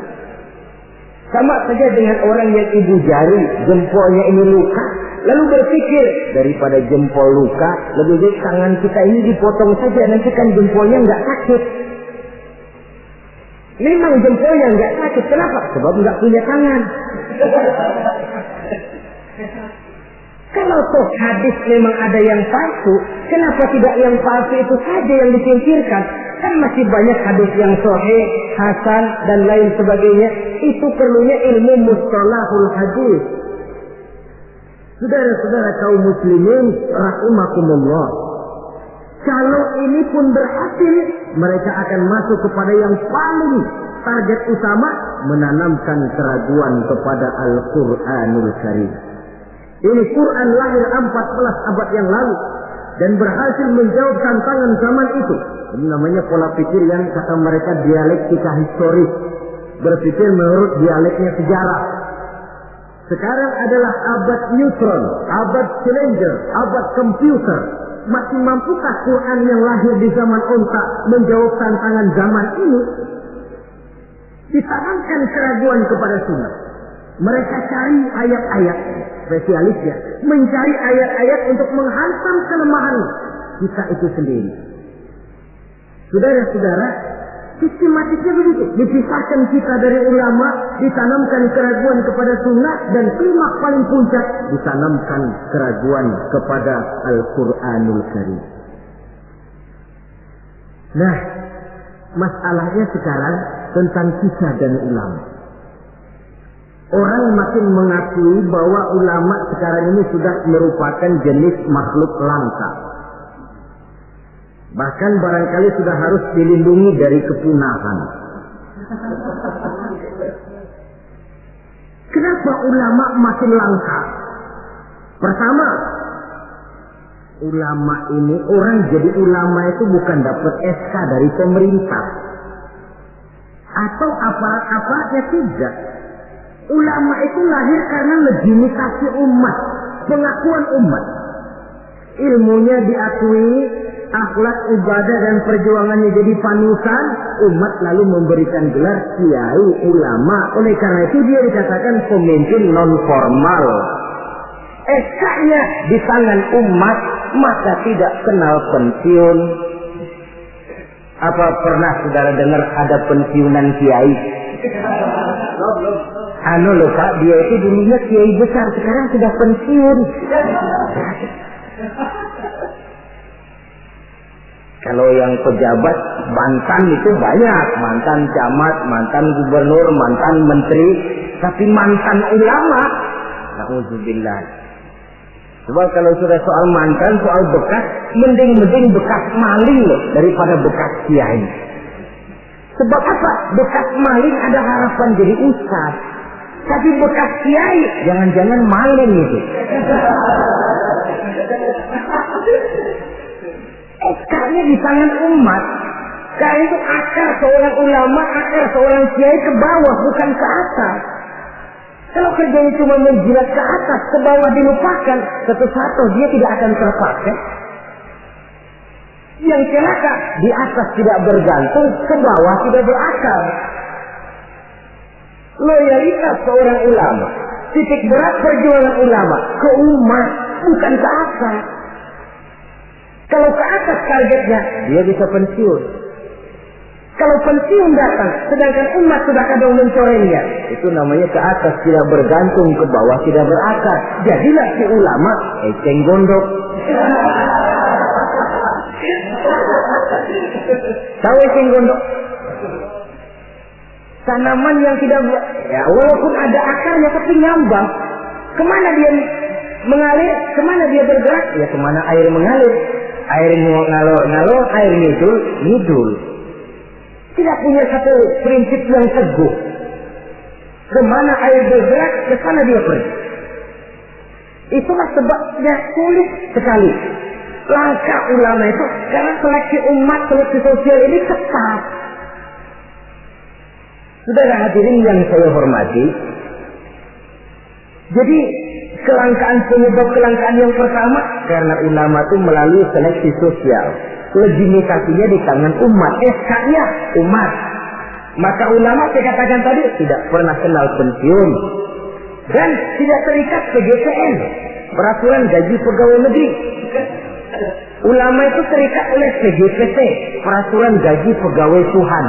Sama saja dengan orang yang ibu jari, jempolnya ini luka, lalu berpikir daripada jempol luka, lebih baik tangan kita ini dipotong saja, nanti kan jempolnya nggak sakit. Memang jempolnya nggak sakit, kenapa? Sebab nggak punya tangan. Kalau toh hadis memang ada yang palsu, kenapa tidak yang palsu itu saja yang disingkirkan? Kan masih banyak hadis yang sahih, hasan, dan lain sebagainya. Itu perlunya ilmu mustalahul hadis. Saudara-saudara kaum muslimin rahimakumullah. Kalau ini pun berhasil, mereka akan masuk kepada yang paling target utama, menanamkan keraguan kepada Al-Quranul Karim. Ini Quran lahir 14 abad yang lalu dan berhasil menjawab tantangan zaman itu. Ini namanya pola pikir yang kata mereka dialektika historis, berpikir menurut dialeknya sejarah. Sekarang adalah abad neutron, abad Challenger, abad komputer. Masih mampukah Quran yang lahir di zaman onta menjawab tantangan zaman ini? Ditanamkan keraguan kepada sunnah. Mereka cari ayat-ayat, spesialisnya mencari ayat-ayat untuk menghantam kelemahan kita itu sendiri. Saudara-saudara, sistematiknya begitu. Dipisahkan kita dari ulama, ditanamkan keraguan kepada sunnah, dan klimaks paling puncak ditanamkan keraguan kepada Al-Quranul Karim. Nah, masalahnya sekarang tentang kita dan ulama. Orang makin mengakui bahwa ulama sekarang ini sudah merupakan jenis makhluk langka. Bahkan barangkali sudah harus dilindungi dari kepunahan. Kenapa ulama makin langka? Pertama, ulama ini, orang jadi ulama itu bukan dapat SK dari pemerintah atau aparat-aparatnya, tidak. Ulama itu lahir karena legitimasi umat, pengakuan umat. Ilmunya diakui, akhlak, ibadah, dan perjuangannya jadi panutan, umat lalu memberikan gelar kiai, ulama. Oleh karena itu dia dikatakan pemimpin non formal. SK-nya di tangan umat, maka tidak kenal pensiun. Apa pernah saudara dengar ada pensiunan kiai? Loh Pak, dia itu dulunya kiai besar, sekarang sudah pensiun. Kalau yang pejabat mantan itu banyak, mantan camat, mantan gubernur, mantan menteri, tapi mantan ulama, na'udzubillah. Sebab kalau sudah soal mantan, soal bekas, mending bekas maling loh daripada bekas kiai. Sebab apa? Bekas maling ada harapan jadi ustaz. Tapi bekas kiai, jangan-jangan maling itu. SK-nya di tangan umat. Karena itu akar seorang ulama, akar seorang kiai ke bawah, bukan ke atas. Kalau kerjanya cuma menjilat ke atas, ke bawah dilupakan, satu-satu dia tidak akan terpakai. Yang celaka, di atas tidak bergantung, ke bawah tidak berakar. Loyalitas seorang ulama, titik berat perjuangan ulama, ke umat, bukan ke atas. Kalau ke atas targetnya, dia bisa pensiun. Kalau pensiun datang, sedangkan umat sudah kadang mencorengnya, itu namanya ke atas tidak bergantung, ke bawah tidak berakar. Jadilah si ulama eceng gondok. Tahu eceng gondok? Tanaman yang tidak, ya walaupun ada akarnya tapi nyambang. Kemana dia mengalir? Kemana dia bergerak? Ya kemana air mengalir. Air ngalor, air ngidul. Tidak punya satu prinsip yang teguh. Kemana air bergerak, ke sana dia pergi. Itulah sebabnya sulit sekali langkah ulama itu, karena seleksi umat, seleksi sosial ini ketat. Saudara hadirin yang saya hormati, jadi penyebab kelangkaan yang pertama karena ulama itu melalui seleksi sosial. Legitimasinya di tangan umat, SK-nya umat. Maka ulama saya katakan tadi tidak pernah kenal pensiun dan tidak terikat PGPN, peraturan gaji pegawai negeri. Ulama itu terikat oleh PGPT, peraturan gaji pegawai Tuhan.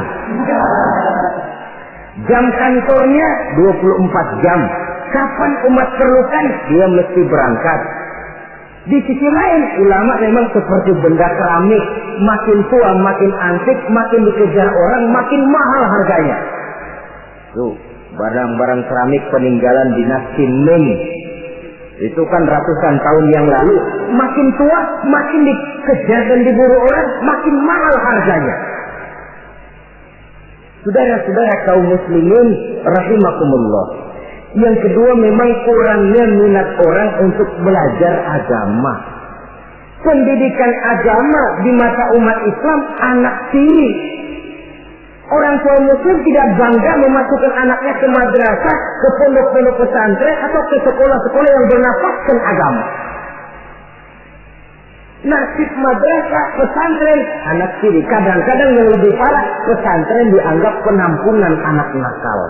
Jam kantornya 24 jam. Kapan umat perlukan, dia mesti berangkat. Di sisi lain, ulama memang seperti benda keramik. Makin tua, makin antik, makin dikejar orang, makin mahal harganya. Tuh, barang-barang keramik peninggalan dinasti Ming. Itu kan ratusan tahun yang lalu. Makin tua, makin dikejar dan diburu orang, makin mahal harganya. Saudara-saudara kaum muslimin rahimakumullah. Yang kedua memang kurangnya minat orang untuk belajar agama. Pendidikan agama di mata umat Islam anak tiri. Orang tua muslim tidak bangga memasukkan anaknya ke madrasah, ke pondok-pondok pesantren atau ke sekolah-sekolah yang bernafaskan agama. Nasib madrasah, pesantren, anak tiri. Kadang-kadang yang lebih parah, pesantren dianggap penampungan anak nakal.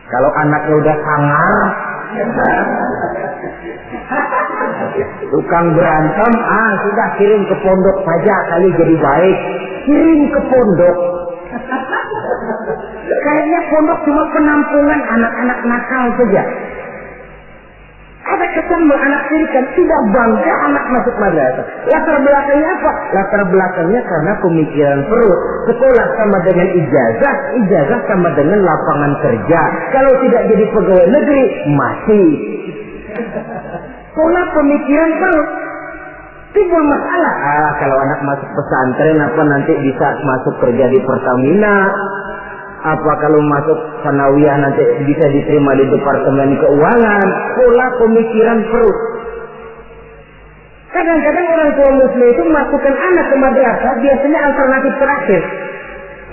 Kalau anaknya udah sangar, tukang berantem, sudah kirim ke pondok saja kali jadi baik. Kirim ke pondok. Kayaknya pondok cuma penampungan anak-anak nakal saja. Ada kesan menganak-tirikan, tidak bangga anak masuk madrasah. Latar belakangnya apa? Latar belakangnya karena pemikiran perut. Sekolah sama dengan ijazah, ijazah sama dengan lapangan kerja. Kalau tidak jadi pegawai negeri, mati. Pola pemikiran perut. Timbul masalah. Kalau anak masuk pesantren, apa nanti bisa masuk kerja di Pertamina? Apa kalau masuk sanawiyah nanti bisa diterima di Departemen Keuangan? Pola pemikiran perut. Kadang-kadang orang tua muslim itu masukkan anak ke madrasah biasanya alternatif terakhir.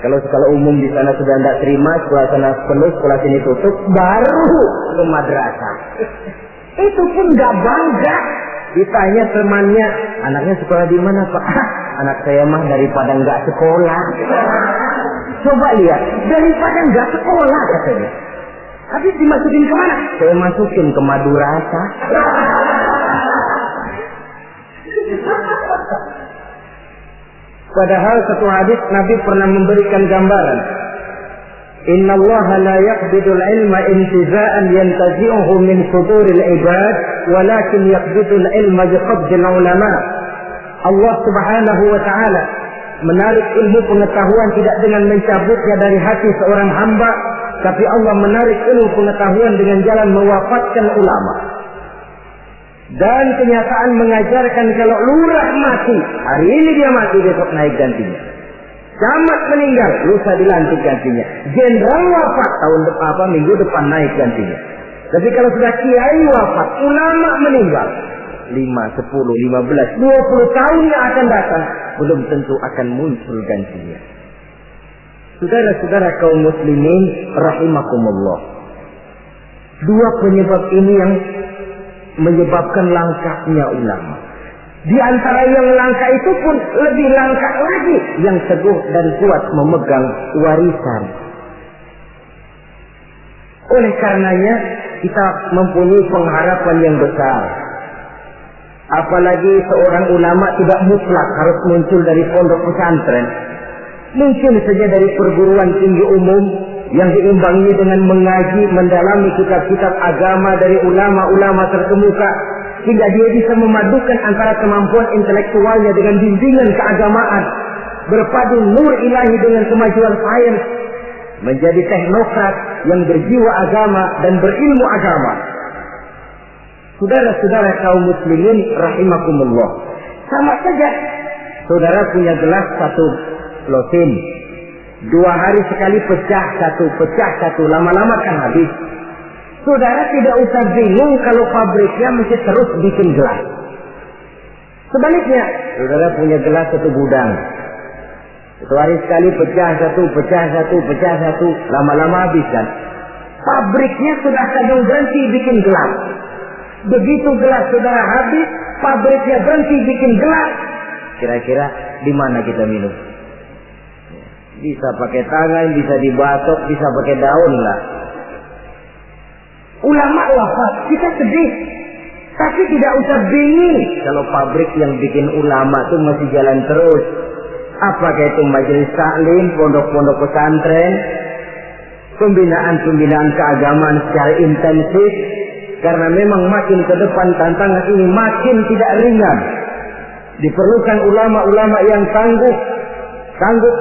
Kalau sekolah umum di sana sudah tidak terima, sekolah sana penuh, sekolah sini tutup, baru ke madrasah. Itu pun nggak bangga. Ditanya temannya, anaknya sekolah di mana Pak? Anak saya mah daripada nggak sekolah. Coba lihat, daripada nggak sekolah katanya. Habis dimasukin kemana? Saya masukin ke madrasah. Padahal satu hadis Nabi pernah memberikan gambaran. Inna Allah la yaqbidul ilma intiza'an yantazi'uhu min suduril ibad, walakin yaqbidul ilma biqabdil ulama. Allah Subhanahu wa ta'ala menarik ilmu pengetahuan tidak dengan mencabutnya dari hati seorang hamba, tapi Allah menarik ilmu pengetahuan dengan jalan mewafatkan ulama. Dan kenyataan mengajarkan kalau lurah mati, hari ini dia mati, besok naik gantinya. Camat meninggal, lusa dilantik gantinya. Jenderal wafat, tahun depan minggu depan naik gantinya. Tapi kalau sudah kiai wafat, ulama meninggal, 5, 10, 15, 20 tahun yang akan datang, belum tentu akan muncul gantinya. Saudara-saudara kaum muslimin rahimakumullah. Dua penyebab ini yang menyebabkan langkahnya ulama. Di antara yang langka itu pun lebih langka lagi yang teguh dan kuat memegang warisan. Oleh karenanya kita mempunyai pengharapan yang besar. Apalagi seorang ulama tidak mutlak harus muncul dari pondok pesantren. Mungkin saja dari perguruan tinggi umum yang diimbangi dengan mengaji, mendalami kitab-kitab agama dari ulama-ulama terkemuka, sehingga dia bisa memadukan antara kemampuan intelektualnya dengan bimbingan keagamaan, berpadu nur ilahi dengan kemajuan sains, menjadi teknokrat yang berjiwa agama dan berilmu agama. Saudara-saudara kaum muslimin rahimakumullah, sama saja saudara punya gelas satu lotin, 2 hari sekali pecah satu, lama-lama kan habis. Saudara tidak usah bingung kalau pabriknya mesti terus bikin gelas. Sebaliknya, saudara punya gelas satu gudang, 1 hari sekali pecah satu, lama-lama habis kan. Pabriknya sudah kadang berhenti bikin gelas. Begitu gelas saudara habis, pabriknya berhenti bikin gelas. Kira-kira di mana kita minum? Bisa pakai tangan, bisa dibatok, bisa pakai daun lah. Ulama wafat, kita sedih. Tapi tidak usah bingung kalau pabrik yang bikin ulama itu masih jalan terus. Apakah itu majelis taklim, pondok-pondok pesantren, pembinaan keagamaan secara intensif. Karena memang makin ke depan tantangan ini makin tidak ringan. Diperlukan ulama-ulama yang sanggup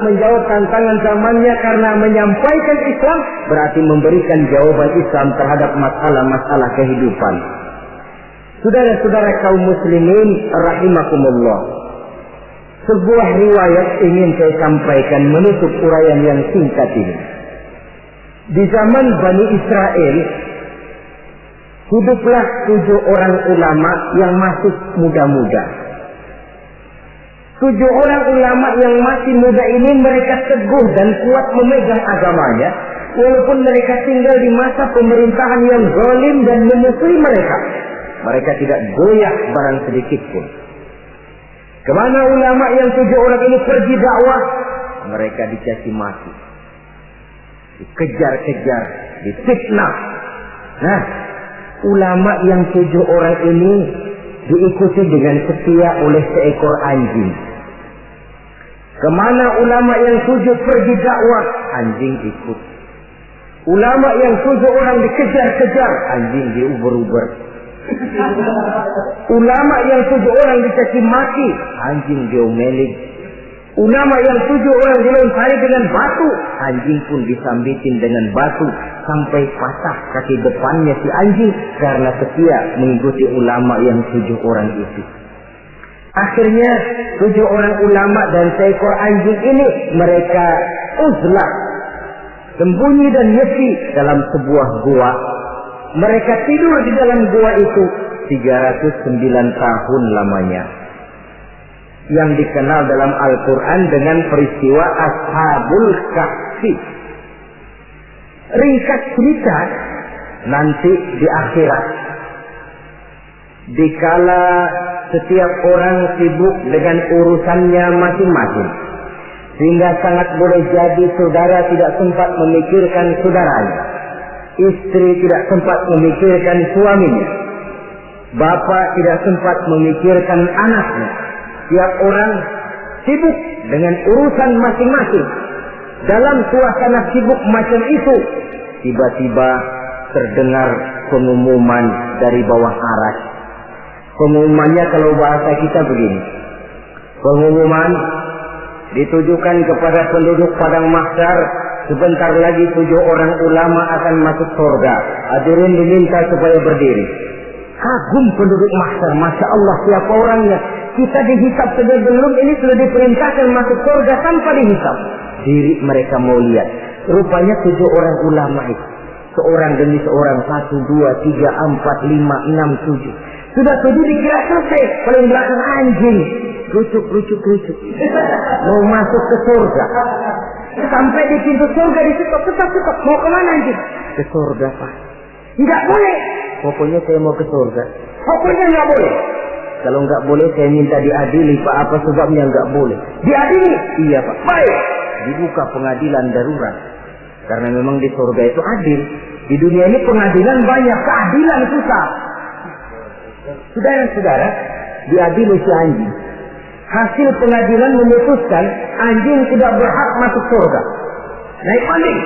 menjawab tantangan zamannya, karena menyampaikan Islam berarti memberikan jawaban Islam terhadap masalah-masalah kehidupan. Saudara-saudara kaum muslimin rahimakumullah, sebuah riwayat ingin saya sampaikan menutup uraian yang singkat ini. Di zaman Bani Israel hiduplah 7 orang ulama yang masih muda-muda. 7 orang ulama yang masih muda ini mereka teguh dan kuat memegang agamanya, walaupun mereka tinggal di masa pemerintahan yang zalim dan memusuhi mereka. Mereka tidak goyah barang sedikit pun. Kemana ulama yang 7 orang ini pergi dakwah, mereka dicaci maki, dikejar-kejar, difitnah. Nah, ulama yang 7 orang ini diikuti dengan setia oleh seekor anjing. Kemana ulama yang 7 pergi dakwah, anjing ikut. Ulama yang 7 orang dikejar-kejar, anjing diuber-uber. Ulama yang 7 orang dicaci maki, anjing diomelin. Ulama yang 7 orang dilontari dengan batu, anjing pun disambitin dengan batu sampai patah kaki depannya si anjing karena setia mengikuti ulama yang 7 orang itu. Akhirnya 7 orang ulama dan seekor anjing ini mereka uzlah, sembunyi dan nyepi dalam sebuah gua. Mereka tidur di dalam gua itu 309 tahun lamanya, yang dikenal dalam Al-Quran dengan peristiwa Ashabul Kahfi. Ringkas cerita, nanti di akhirat, dikala setiap orang sibuk dengan urusannya masing-masing, sehingga sangat boleh jadi saudara tidak sempat memikirkan saudaranya, istri tidak sempat memikirkan suaminya, bapak tidak sempat memikirkan anaknya. Tiap orang sibuk dengan urusan masing-masing. Dalam suasana sibuk macam itu, tiba-tiba terdengar pengumuman dari bawah aras. Pengumumannya kalau bahasa kita begini. Pengumuman ditujukan kepada penduduk padang mahsyar, sebentar lagi 7 orang ulama akan masuk surga. Hadirin diminta supaya berdiri. Kagum penduduk mahsyar, Masya Allah siapa orangnya. Kita dihisab saja belum, ini sudah diperintahkan masuk surga tanpa dihisab. Diri mereka mau lihat. Rupanya 7 orang ulama itu. Seorang demi seorang, 1, 2, 3, 4, 5, 6, 7. Sudah 7 dikira selesai. Paling belakang anjing. Rucuk. Mau masuk ke surga. Sampai di pintu surga ditutup. Tetap. Mau kemana anjing? Ke surga, Pak. Enggak boleh. Pokoknya saya mau ke surga. Pokoknya enggak boleh. Kalau enggak boleh saya minta diadili, Pak. Apa sebabnya enggak boleh? Diadili? Iya, Pak. Baik. Dibuka pengadilan darurat. Karena memang di surga itu adil. Di dunia ini pengadilan banyak, keadilan susah. Saudara-saudara, diadili si anjing. Hasil pengadilan memutuskan anjing tidak berhak masuk surga. Naik banding.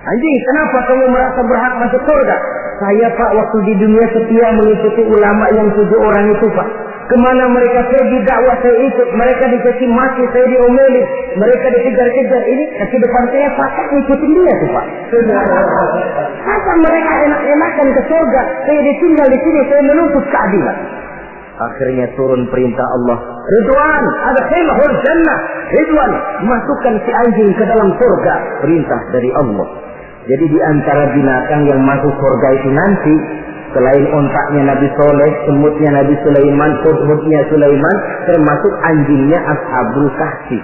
Anjing, kenapa kamu merasa berhak masuk surga? Saya, Pak, waktu di dunia setia mengikuti ulama yang 7 orang itu, Pak. Kemana mereka pergi dakwah saya ikut. Mereka dikasih mati, saya diomelin. Mereka dikejar-kejar. Ini kaki depan saya patah ngikutin dia tuh, Pak. Masa mereka enak-enakan ke surga, saya ditinggal di sini, saya menuntut keadilan. Akhirnya turun perintah Allah. Ridwan, adkhilhul jannah. Ridwan, masukkan si anjing ke dalam surga. Perintah dari Allah. Jadi di antara binatang yang masuk surga itu nanti, selain ontaknya Nabi Soleh, semutnya Nabi Sulaiman, hudhudnya Sulaiman, termasuk anjingnya Ashabul Kahfi.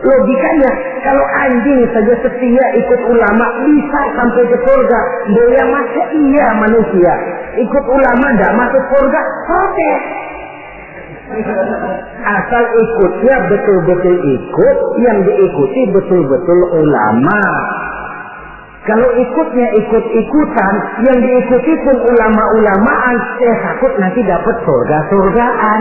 Logikanya, kalau anjing saja setia ikut ulama bisa sampai ke surga, dia masa iya manusia ikut ulama tidak masuk surga, oke. Asal ikutnya betul-betul ikut, yang diikuti betul-betul ulama. Kalau ikutnya ikut-ikutan, yang diikuti pun ulama-ulamaan, saya takut nanti dapat surga-surgaan.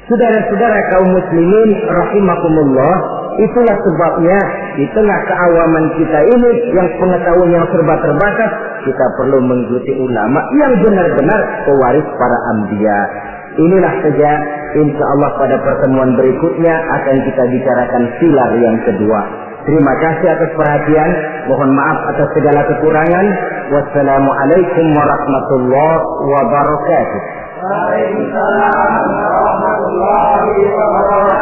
Saudara-saudara kaum muslimin rahimakumullah, itulah sebabnya di tengah keawaman kita ini yang pengetahuan yang serba terbatas, kita perlu mengikuti ulama yang benar-benar pewaris para anbiya. Inilah saja, insya Allah pada pertemuan berikutnya akan kita bicarakan pilar yang kedua. Terima kasih atas perhatian. Mohon maaf atas segala kekurangan. Wassalamualaikum warahmatullahi wabarakatuh. Waalaikumsalam warahmatullahi wabarakatuh.